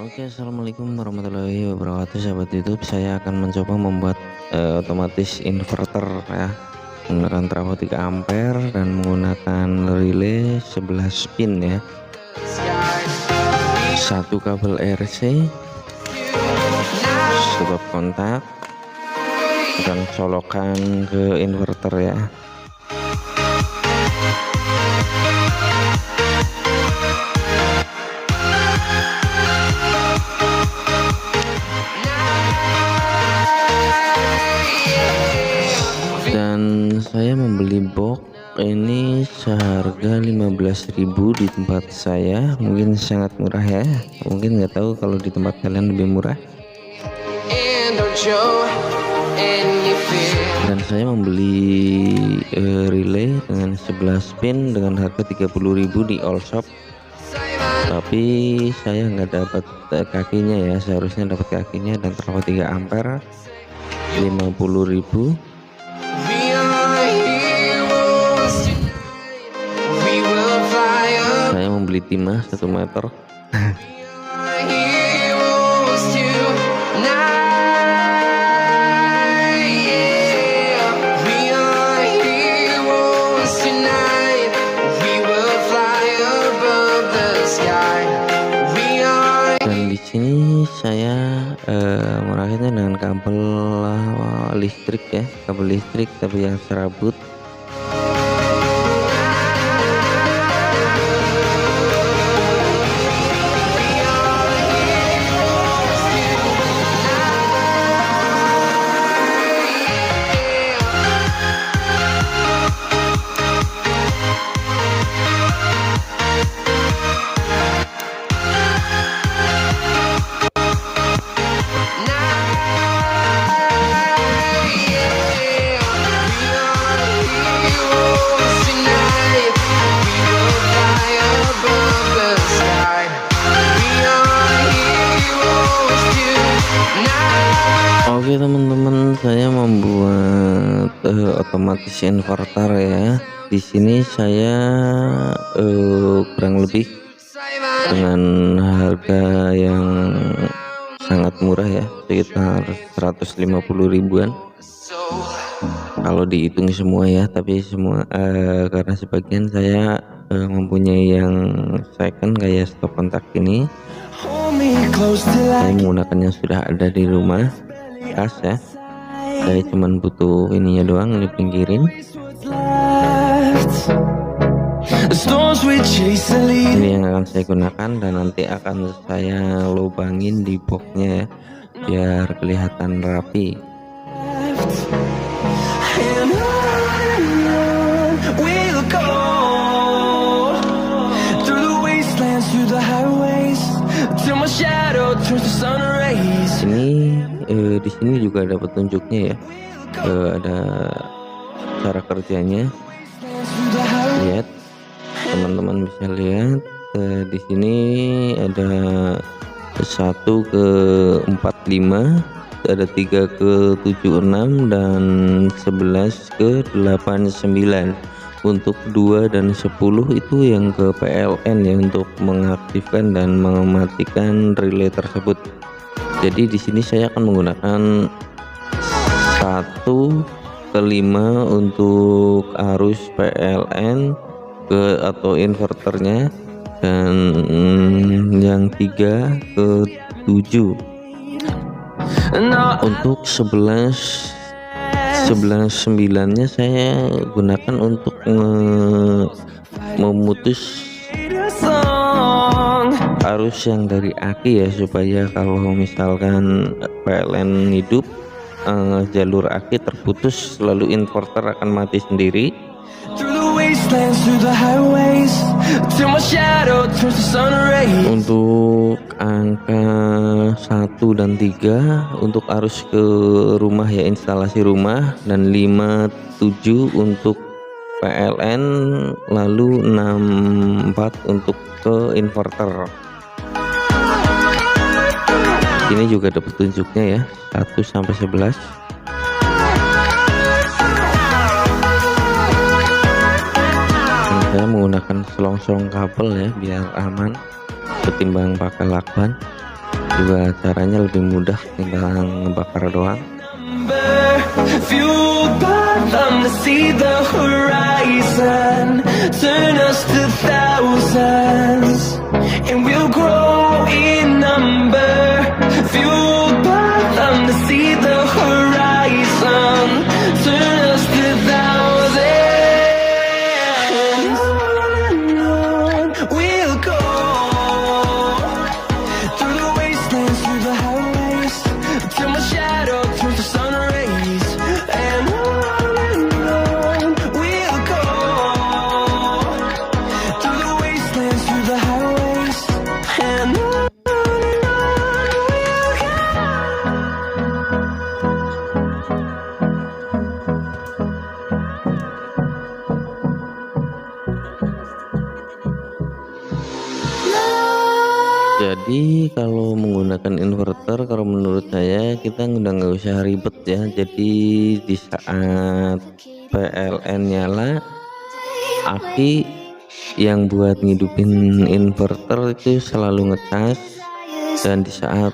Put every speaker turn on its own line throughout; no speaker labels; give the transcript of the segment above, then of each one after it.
Oke, assalamualaikum warahmatullahi wabarakatuh, sahabat YouTube. Saya akan mencoba membuat otomatis inverter ya, menggunakan trafo 3 ampere dan menggunakan relay 11 pin ya, satu kabel RC, stop kontak, dan colokan ke inverter ya. Dan saya membeli box ini seharga 15.000 di tempat saya, mungkin sangat murah ya, mungkin nggak tahu kalau di tempat kalian lebih murah. Dan saya membeli relay dengan 11 pin dengan harga 30.000 di all shop, tapi saya nggak dapat kakinya ya, seharusnya dapat kakinya, dan trafo 3 ampere 50.000. Saya membeli timah 1 meter. Dan di sini saya merakitnya dengan kabel listrik ya, kabel listrik tapi yang serabut. Oke teman-teman, saya membuat otomatis inverter ya. Di sini saya kurang lebih dengan harga yang sangat murah ya, sekitar 150 ribuan kalau dihitung semua ya, tapi semua karena sebagian saya mempunyai yang second kayak stop kontak ini, saya menggunakannya sudah ada di rumah kas ya. Saya cuman butuh ininya doang, ini pinggirin. Ini yang akan saya gunakan dan nanti akan saya lubangin di boxnya ya, biar kelihatan rapi. Ini di sini juga ada petunjuknya ya, ada cara kerjanya. Lihat teman-teman, bisa lihat di sini ada 1 ke 45, ada 3 ke 76, dan 11 ke 89. Untuk 2 dan 10 itu yang ke PLN ya, untuk mengaktifkan dan mematikan relay tersebut. Jadi di sini saya akan menggunakan 1 ke 5 untuk arus PLN atau inverternya, dan yang 3 ke 7 untuk 11/9 nya saya gunakan untuk memutus arus yang dari aki ya, supaya kalau misalkan PLN hidup, jalur aki terputus, lalu inverter akan mati sendiri. Untuk angka 1 dan 3 untuk arus ke rumah ya, instalasi rumah, dan 5, 7 untuk PLN, lalu 6, 4 untuk ke inverter. Ini juga ada petunjuknya ya, 1 sampai 11. Saya menggunakan selongsong kabel ya, biar aman ketimbang pakai lakban. juga caranya lebih mudah tinggal ngebakar doang.
Fueled by them to see the horizon, turn us to thousands, and we'll grow in number. Fueled by them to see the horizon, turn us to thousands. On we'll go, through the wastelands, through the highways, till my shadow turns to sun rays. And on we'll go, through the wastelands, through the highways, and on we'll go.
Jadi kalau menggunakan inverter, kalau menurut saya kita udah nggak usah ribet ya. Jadi di saat PLN nyala, aki yang buat ngidupin inverter itu selalu ngecas, dan di saat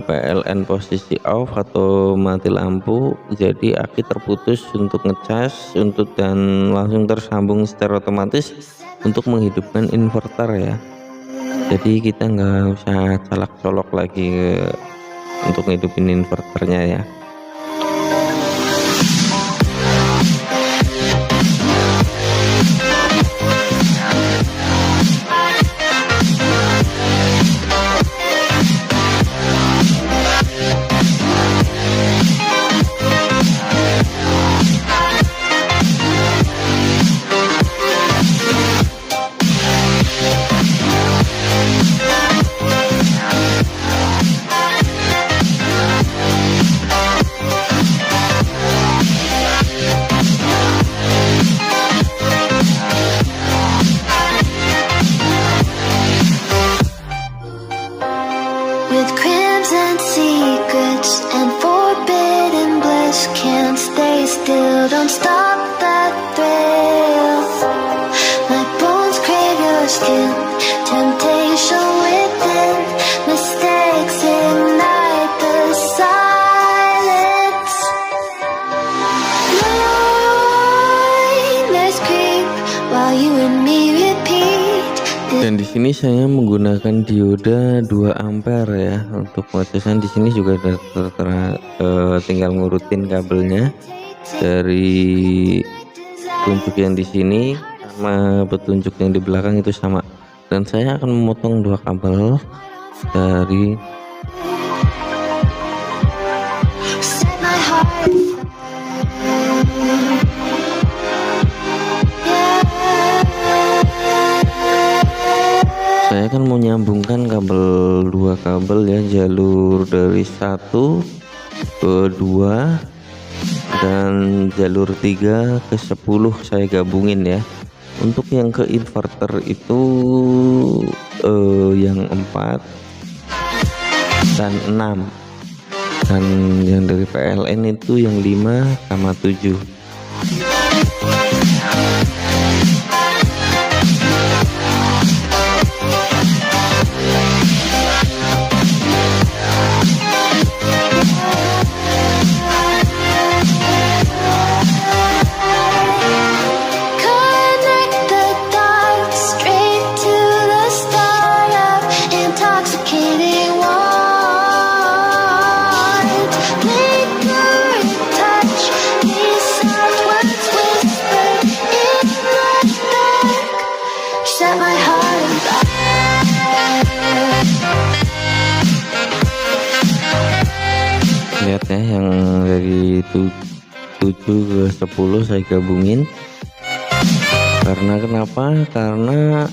PLN posisi off atau mati lampu, jadi aki terputus untuk ngecas dan langsung tersambung secara otomatis untuk menghidupkan inverter ya. Jadi kita nggak usah colok-colok lagi untuk ngidupin inverternya ya.
With crimson secrets and forbidden bliss, can't stay still, don't stop that thrill. My bones crave your skin, temptation within, mistakes ignite the silence. Nightmares creep while you and me repeat.
Dan di sini saya menggunakan dioda 2 ampere ya untuk pengecasan. Di sini juga ada tinggal ngurutin kabelnya dari petunjuk yang di sini sama petunjuk yang di belakang itu sama. Dan saya akan memotong 2 kabel dari
Set my heart
saya akan menyambungkan kabel 2 kabel ya, jalur dari 1 ke 2 dan jalur 3 ke 10 saya gabungin ya. Untuk yang ke inverter itu yang 4 dan 6, dan yang dari PLN itu yang 5 sama 7.
connect the dots straight to the start of intoxicating want. Lingering touch, these soft words whispered in the dark. Set my heart on fire.
Lihat ya, yang dari 7 ke 10 saya gabungin. Karena kenapa? Karena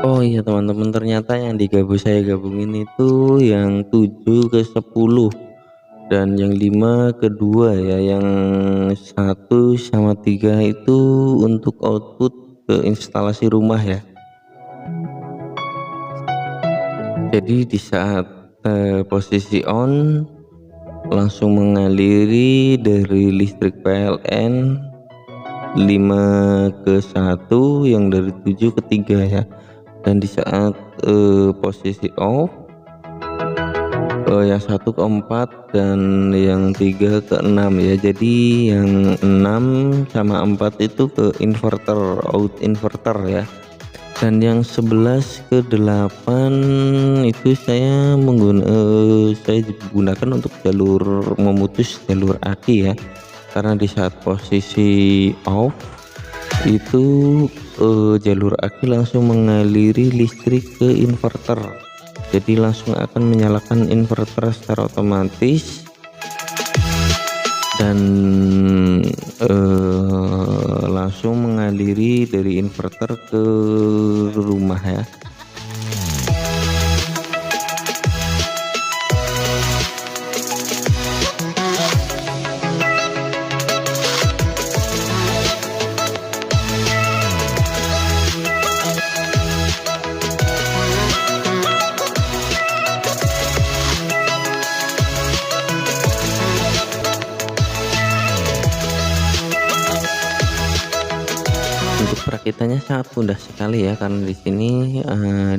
Oh iya teman-teman, ternyata yang saya gabungin itu yang 7 ke 10 dan yang 5 ke 2 ya, yang 1 sama 3 itu untuk output ke instalasi rumah ya. Jadi di saat posisi on langsung mengaliri dari listrik PLN 5 ke 1 yang dari 7 ke 3 ya, dan di saat posisi off yang 1 ke 4 dan yang 3 ke 6 ya. Jadi yang 6 sama 4 itu ke inverter, out inverter ya, dan yang 11 ke 8 itu saya gunakan untuk memutus jalur aki ya, karena di saat posisi off itu jalur aki langsung mengaliri listrik ke inverter, jadi langsung akan menyalakan inverter secara otomatis dan langsung mengaliri dari inverter ke rumah ya. Untuk perakitannya sangat mudah sekali ya, karena di sini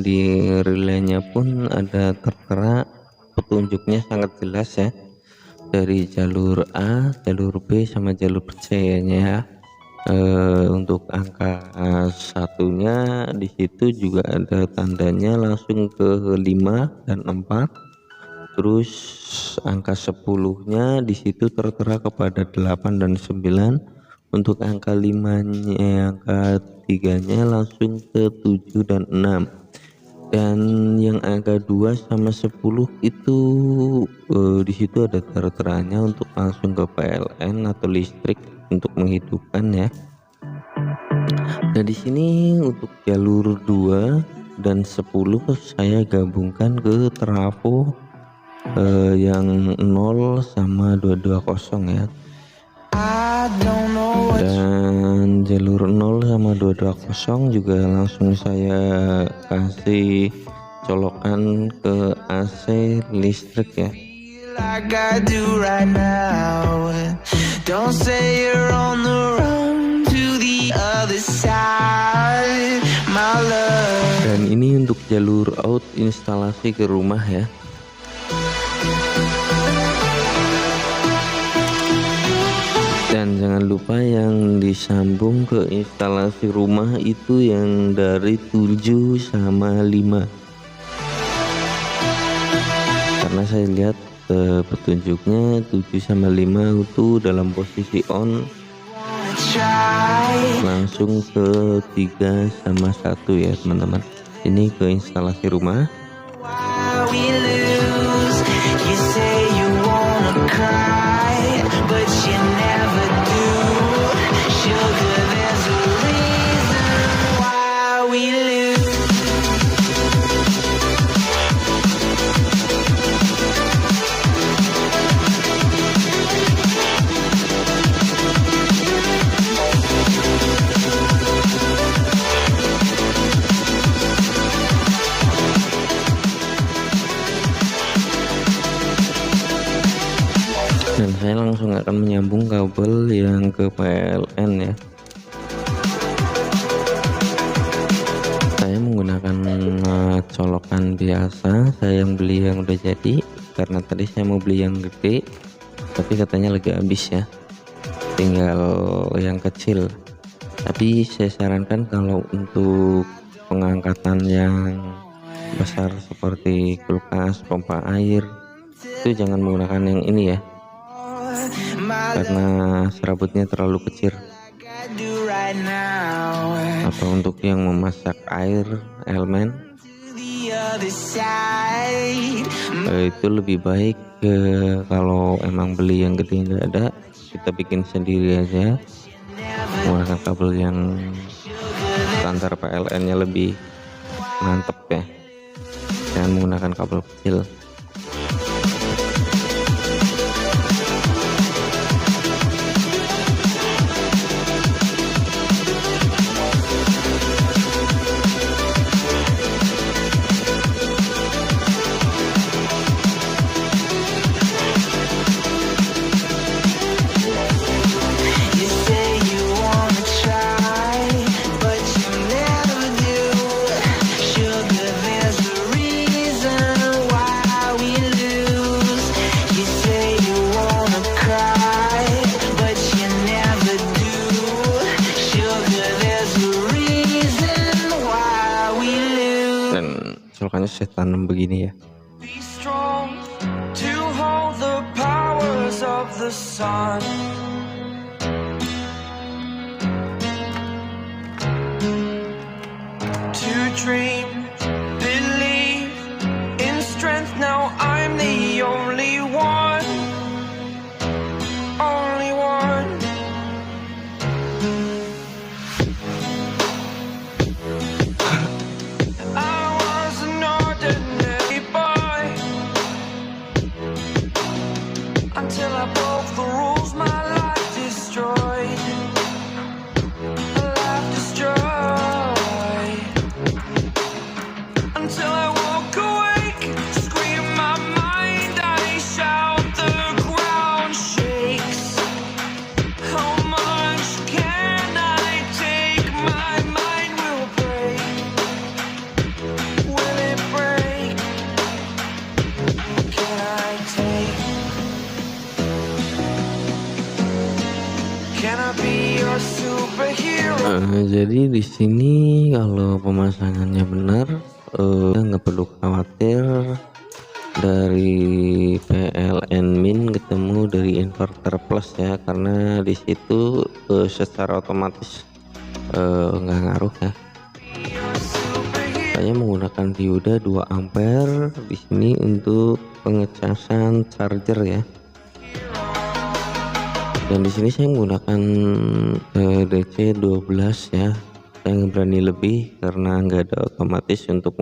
di relaynya pun ada tertera petunjuknya sangat jelas ya, dari jalur A, jalur B sama jalur C ya. Untuk angka satunya di situ juga ada tandanya langsung ke 5 dan 4. Terus angka 10-nya di situ tertera kepada 8 dan 9. Untuk angka 5-nya, angka 3-nya langsung ke 7 dan 6. Dan yang angka 2 sama 10 itu di situ ada terteranya untuk langsung ke PLN atau listrik untuk menghidupkan ya. Nah di sini untuk jalur 2 dan 10 saya gabungkan ke trafo yang 0 sama 220 ya, dan jalur 0 sama 220 juga langsung saya kasih colokan ke AC listrik ya.
Like I do right now. Don't say you're on the run to the other side, my love.
Dan ini untuk jalur out instalasi ke rumah ya. Dan jangan lupa yang disambung ke instalasi rumah itu yang dari 7 sama 5, karena saya lihat petunjuknya 7 sama 5 itu dalam posisi on langsung ke 3 sama 1 ya teman-teman. Ini ke instalasi rumah.
We lose. You say you wanna cry, but you never do. Sugar, there's a reason why we lose.
Dan saya langsung akan menyambung kabel yang ke PLN ya. Saya menggunakan colokan biasa, saya yang beli yang udah jadi, karena tadi saya mau beli yang gede tapi katanya lagi habis ya, tinggal yang kecil. Tapi saya sarankan kalau untuk pengangkatan yang besar seperti kulkas, pompa air, itu jangan menggunakan yang ini ya, karena serabutnya terlalu kecil. Atau untuk yang memasak air elemen, itu lebih baik kalau emang beli yang gede nggak ada, kita bikin sendiri aja menggunakan kabel yang standar PLN nya lebih mantep ya, jangan menggunakan kabel kecil.
You say you wanna try, but you never do. Sugar, there's a reason why we lose. You say you wanna cry, but you never do. Sugar, there's a reason why we lose.
Dan colokannya saya tanam begini ya.
Be strong to hold the powers of the sun. To dream, believe in strength. Now I'm the only one, only one. I was an ordinary boy until I broke the rules. My life destroyed, life destroyed. Until I woke awake, scream my mind, I shout, the ground shakes. How much can I take? My mind will break. Will it break? Can I take? Can I be your superhero?
Jadi di sini kalau pemasangannya benar, nggak perlu khawatir dari PLN min ketemu dari inverter plus ya, karena di situ secara otomatis nggak ngaruh ya. Saya menggunakan dioda 2 ampere di sini untuk pengecasan charger ya. Dan di sini saya menggunakan DC 12 ya. Saya nggak berani lebih karena nggak ada otomatis untuk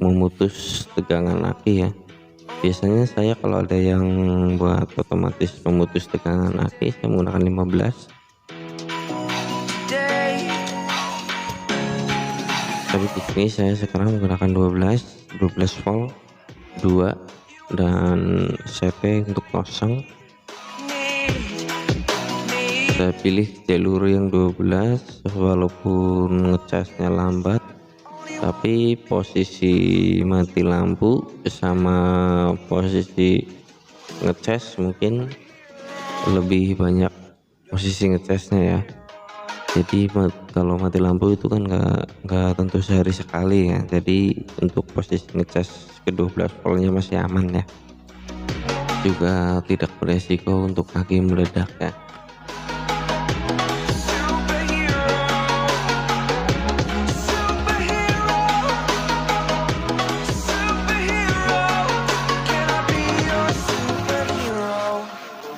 memutus tegangan aki ya. Biasanya saya kalau ada yang buat otomatis memutus tegangan aki, saya menggunakan 15. Tapi di sini saya sekarang menggunakan 12 volt 2 dan CT untuk kosong. Saya pilih jalur yang 12 walaupun ngecasnya lambat, tapi posisi mati lampu sama posisi ngecas mungkin lebih banyak posisi ngecasnya ya. Jadi kalau mati lampu itu kan nggak tentu sehari sekali ya, jadi untuk posisi ngecas ke 12 voltnya masih aman ya, juga tidak beresiko untuk kaki meledak ya.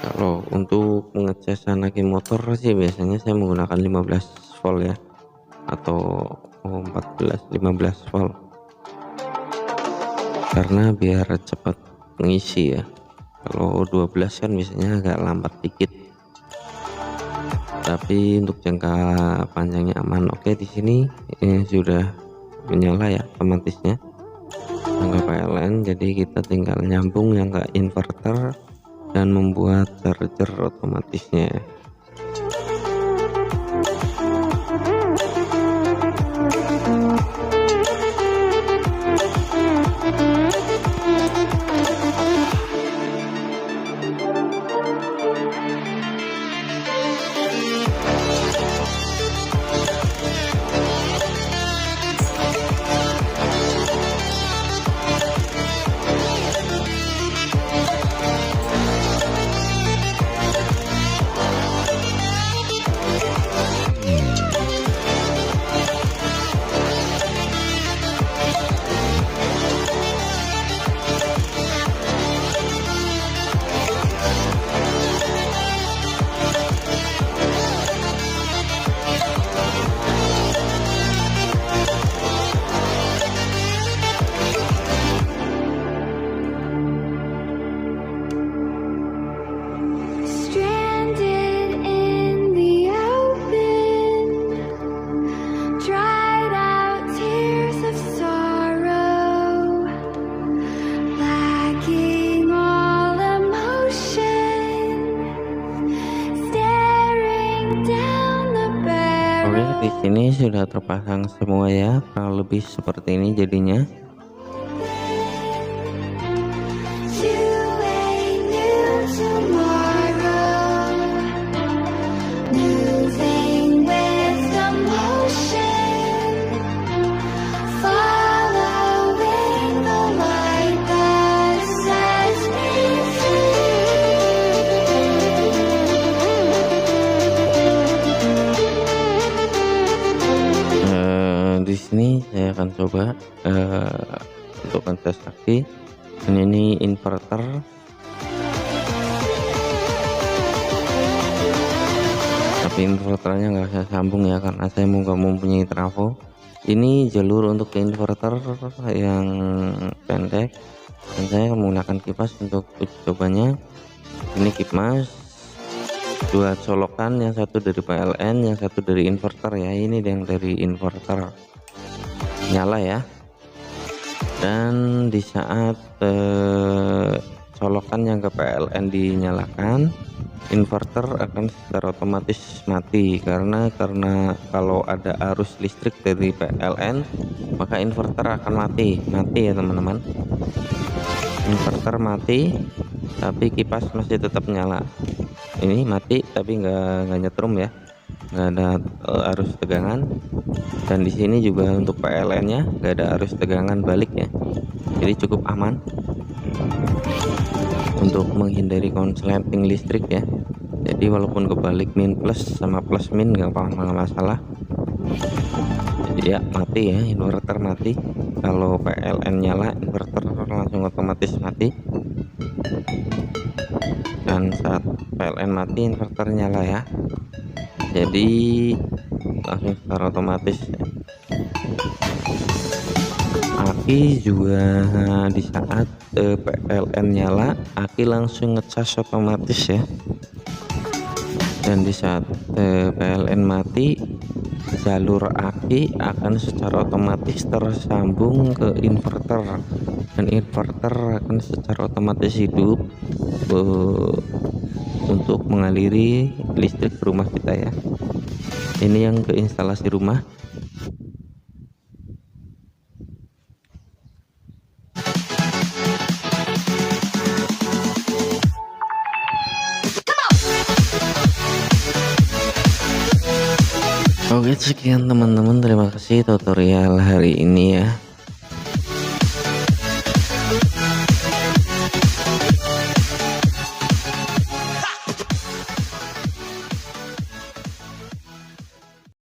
Kalau untuk pengecasan aki motor sih biasanya saya menggunakan 15 volt ya, atau 15 volt, karena biar cepat mengisi ya. Kalau 12 kan biasanya agak lambat dikit, tapi untuk jangka panjangnya aman. Oke, di sini sudah menyala ya otomatisnya tangga PLN, jadi kita tinggal nyambung yang ke inverter dan membuat charger otomatisnya. Oke, di sini sudah terpasang semua ya, kurang lebih seperti ini jadinya.
To a new tomorrow, moving with the motion, following the light that sets me
Di sini saya akan coba untuk kontestasi, dan ini inverter. Tapi inverternya nggak saya sambung ya, karena saya nggak mempunyai trafo. Ini jalur untuk inverter yang pendek, dan saya menggunakan kipas untuk uji cobanya. Ini kipas dua colokan, yang satu dari PLN, yang satu dari inverter ya. Ini yang dari inverter nyala ya, dan di saat colokan yang ke PLN dinyalakan, inverter akan secara otomatis mati, karena kalau ada arus listrik dari PLN maka inverter akan mati ya teman-teman. Inverter mati tapi kipas masih tetap nyala. Ini mati tapi nggak nyetrum ya, nggak ada arus tegangan. Dan di sini juga untuk PLN nya nggak ada arus tegangan balik ya, jadi cukup aman untuk menghindari konsleting listrik ya. Jadi walaupun kebalik min plus sama plus min nggak masalah. Jadi ya mati ya, inverter mati. Kalau PLN nyala, inverter langsung otomatis mati. Dan saat PLN mati, inverter nyala ya. Jadi langsung secara otomatis ya. Aki juga di saat PLN nyala, aki langsung ngecas otomatis ya. Dan di saat PLN mati, jalur aki akan secara otomatis tersambung ke inverter, dan inverter akan secara otomatis hidup untuk mengaliri listrik ke rumah kita ya. Ini yang ke instalasi rumah. Oke, sekian teman-teman, terima kasih tutorial hari ini ya.